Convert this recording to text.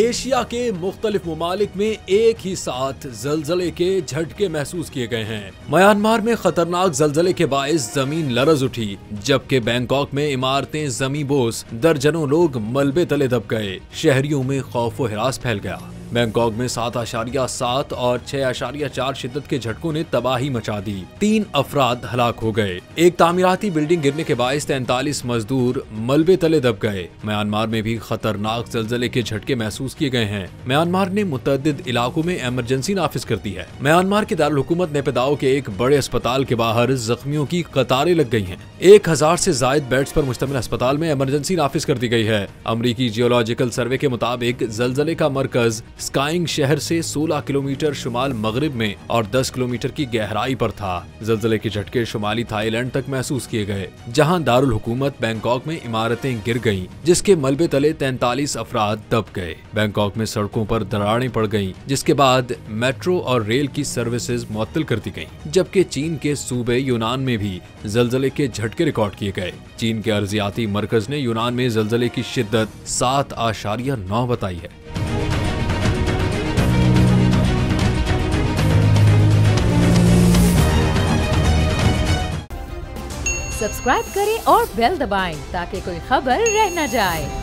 Asia के मुख्तलिफ ममालिक में एक ही साथ जलजले के झटके महसूस किए गए हैं। म्यांमार में खतरनाक जलजले के बाइस जमीन लरज उठी, जबकि बैंकॉक में इमारतें जमी बोस, दर्जनों लोग मलबे तले दब गए। शहरियों में खौफ व हिरास फैल गया। बैंकॉक में 7.7 और 6.4 शिद्दत के झटकों ने तबाही मचा दी। 3 अफराद हलाक हो गए। एक तामीराती बिल्डिंग गिरने के बाइस 43 मजदूर मलबे तले दब गए। म्यांमार में भी खतरनाक जलजले के झटके महसूस किए गए हैं। म्यांमार ने मुतअद्दिद इलाकों में इमरजेंसी नाफिज कर दी है। म्यांमार के दारुल हुकूमत नेपिदाओ के एक बड़े अस्पताल के बाहर जख्मियों की कतारें लग गई हैं। 1000 से जायद बेड्स पर मुश्तमिल अस्पताल में इमरजेंसी नाफिज कर दी गई है। अमरीकी जियोलॉजिकल सर्वे के मुताबिक जलजले का मरकज स्काइंग शहर से 16 किलोमीटर शुमाल मगरिब में और 10 किलोमीटर की गहराई पर था। जलजले के झटके शुमाली थाईलैंड तक महसूस किए गए, जहां दारुल हुकूमत बैंकॉक में इमारतें गिर गईं, जिसके मलबे तले 43 अफराद दब गए। बैंकॉक में सड़कों पर दरारें पड़ गईं, जिसके बाद मेट्रो और रेल की सर्विसेज मुअत्तल कर दी गईं। जबकि चीन के सूबे यूनान में भी जलजले के झटके रिकॉर्ड किए गए। चीन के अर्जियाती मरकज ने यूनान में जलजले की शिद्दत 7.9 बताई है। सब्सक्राइब करें और बेल दबाएं ताकि कोई खबर रह न जाए।